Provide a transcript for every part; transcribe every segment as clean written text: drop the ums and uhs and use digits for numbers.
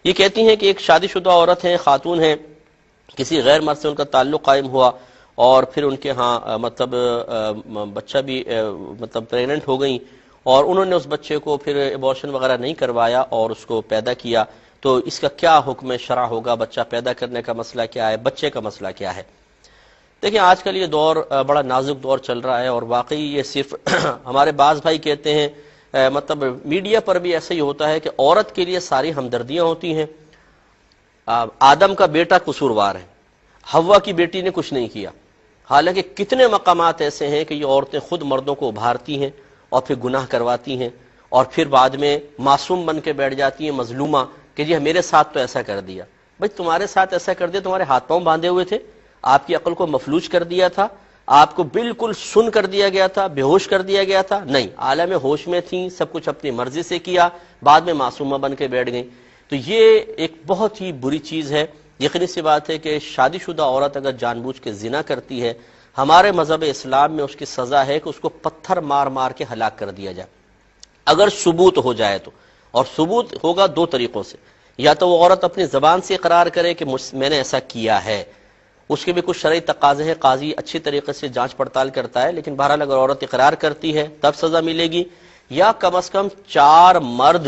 یہ کہتی ہیں کہ ایک شادی شدہ عورت ہیں، خاتون ہیں، کسی غیر مرد سے ان کا تعلق قائم ہوا اور پھر ان کے ہاں بچہ بھی مطلب پریگننٹ ہو گئیں، اور انہوں نے اس بچے کو پھر ایبورشن وغیرہ نہیں کروایا اور اس کو پیدا کیا، تو اس کا کیا حکم شرع ہوگا؟ بچہ پیدا کرنے کا مسئلہ کیا ہے؟ بچے کا مسئلہ کیا ہے؟ دیکھیں، آج کل یہ دور بڑا نازک دور چل رہا ہے، اور واقعی یہ صرف ہمارے بعض بھائی کہتے ہیں، مطلب میڈیا پر بھی ایسا ہی ہوتا ہے کہ عورت کے لیے ساری ہمدردیاں ہوتی ہیں، آدم کا بیٹا قصوروار ہے، حوا کی بیٹی نے کچھ نہیں کیا، حالانکہ کتنے مقامات ایسے ہیں کہ یہ عورتیں خود مردوں کو ابھارتی ہیں اور پھر گناہ کرواتی ہیں، اور پھر بعد میں معصوم بن کے بیٹھ جاتی ہیں مظلومہ کہ جی میرے ساتھ تو ایسا کر دیا۔ بھائی تمہارے ساتھ ایسا کر دیا، تمہارے ہاتھ پاؤں باندھے ہوئے تھے، آپ کی عقل کو مفلوج کر دیا تھا، آپ کو بالکل سن کر دیا گیا تھا، بے ہوش کر دیا گیا تھا؟ نہیں، عالم ہوش میں تھیں، سب کچھ اپنی مرضی سے کیا، بعد میں معصومہ بن کے بیٹھ گئیں۔ تو یہ ایک بہت ہی بری چیز ہے۔ یقینی سی بات ہے کہ شادی شدہ عورت اگر جان بوجھ کے زنا کرتی ہے، ہمارے مذہب اسلام میں اس کی سزا ہے کہ اس کو پتھر مار مار کے ہلاک کر دیا جائے، اگر ثبوت ہو جائے تو۔ اور ثبوت ہوگا دو طریقوں سے، یا تو وہ عورت اپنی زبان سے اقرار کرے کہ میں نے ایسا کیا ہے، اس کے بھی کچھ شرعی تقاضے ہیں، قاضی اچھی طریقے سے جانچ پڑتال کرتا ہے، لیکن بہرحال اگر عورت اقرار کرتی ہے تب سزا ملے گی، یا کم از کم 4 مرد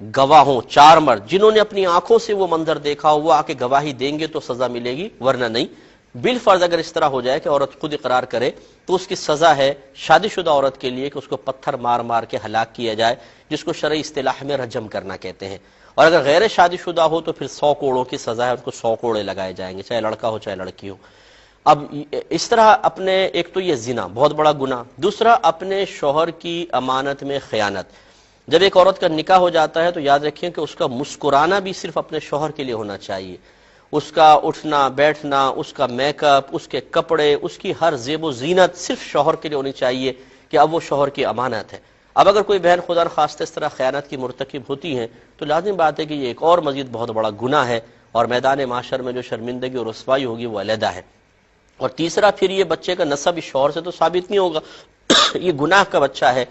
گواہ ہوں، 4 مرد جنہوں نے اپنی آنکھوں سے وہ منظر دیکھا ہو، وہ آ کے گواہی دیں گے تو سزا ملے گی، ورنہ نہیں۔ بالفرض اگر اس طرح ہو جائے کہ عورت خود اقرار کرے تو اس کی سزا ہے شادی شدہ عورت کے لیے کہ اس کو پتھر مار مار کے ہلاک کیا جائے، جس کو شرعی اصطلاح میں رجم کرنا کہتے ہیں۔ اور اگر غیر شادی شدہ ہو تو پھر 100 کوڑوں کی سزا ہے، اس کو 100 کوڑے لگائے جائیں گے، چاہے لڑکا ہو چاہے لڑکی ہو۔ اب اس طرح اپنے، ایک تو یہ زنا بہت بڑا گناہ، دوسرا اپنے شوہر کی امانت میں خیانت۔ جب ایک عورت کا نکاح ہو جاتا ہے تو یاد رکھیں کہ اس کا مسکرانا بھی صرف اپنے شوہر کے لیے ہونا چاہیے، اس کا اٹھنا بیٹھنا، اس کا میک اپ، اس کے کپڑے، اس کی ہر زیب و زینت صرف شوہر کے لیے ہونی چاہیے کہ اب وہ شوہر کی امانت ہے۔ اب اگر کوئی بہن خدا نخواستہ اس طرح خیانت کی مرتکب ہوتی ہیں تو لازم بات ہے کہ یہ ایک اور مزید بہت بڑا گناہ ہے، اور میدان معاشر میں جو شرمندگی اور رسوائی ہوگی وہ علیحدہ ہے۔ اور تیسرا، پھر یہ بچے کا نسب اس شوہر سے تو ثابت نہیں ہوگا یہ گناہ کا بچہ ہے۔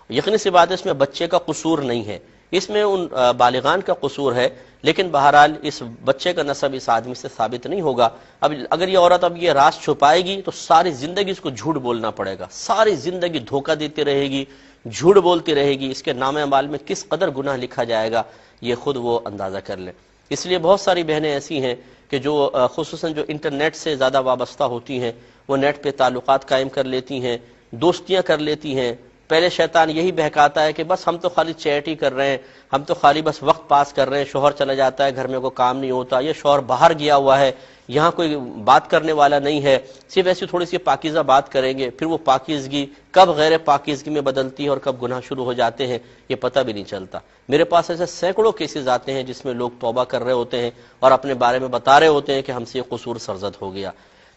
یقینی سی بات ہے اس میں بچے کا قصور نہیں ہے، اس میں ان بالغان کا قصور ہے، لیکن بہرحال اس بچے کا نسب اس آدمی سے ثابت نہیں ہوگا۔ اب اگر یہ عورت اب یہ راز چھپائے گی تو ساری زندگی اس کو جھوٹ بولنا پڑے گا، ساری زندگی دھوکہ دیتی رہے گی، جھوٹ بولتی رہے گی، اس کے نام اعمال میں کس قدر گناہ لکھا جائے گا یہ خود وہ اندازہ کر لیں۔ اس لیے بہت ساری بہنیں ایسی ہیں کہ جو خصوصاً جو انٹرنیٹ سے زیادہ وابستہ ہوتی ہیں، وہ نیٹ پہ تعلقات قائم کر لیتی ہیں، دوستیاں کر لیتی ہیں۔ پہلے شیطان یہی بہکاتا ہے کہ بس ہم تو خالی چیٹ ہی کر رہے ہیں، ہم تو خالی بس وقت پاس کر رہے ہیں، شوہر چلا جاتا ہے گھر میں کوئی کام نہیں ہوتا، یہ شوہر باہر گیا ہوا ہے، یہاں کوئی بات کرنے والا نہیں ہے، صرف ایسی تھوڑی سی پاکیزہ بات کریں گے، پھر وہ پاکیزگی کب غیر پاکیزگی میں بدلتی ہے اور کب گناہ شروع ہو جاتے ہیں یہ پتہ بھی نہیں چلتا۔ میرے پاس ایسے سینکڑوں کیسز آتے ہیں جس میں لوگ توبہ کر رہے ہوتے ہیں اور اپنے بارے میں بتا رہے ہوتے ہیں کہ ہم سے یہ قصور سرزد ہو گیا۔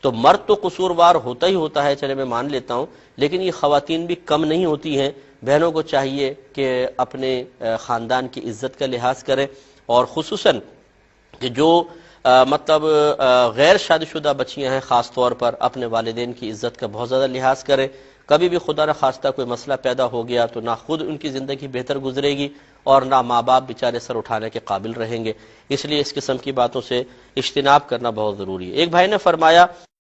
تو مرد تو قصوروار ہوتا ہی ہوتا ہے، چلے میں مان لیتا ہوں، لیکن یہ خواتین بھی کم نہیں ہوتی ہیں۔ بہنوں کو چاہیے کہ اپنے خاندان کی عزت کا لحاظ کریں، اور خصوصاً کہ جو مطلب غیر شادی شدہ بچیاں ہیں خاص طور پر اپنے والدین کی عزت کا بہت زیادہ لحاظ کریں۔ کبھی بھی خدا نہ خواستہ کوئی مسئلہ پیدا ہو گیا تو نہ خود ان کی زندگی بہتر گزرے گی اور نہ ماں باپ بیچارے سر اٹھانے کے قابل رہیں گے۔ اس لیے اس قسم کی باتوں سے اجتناب کرنا بہت ضروری ہے۔ ایک بھائی نے فرمایا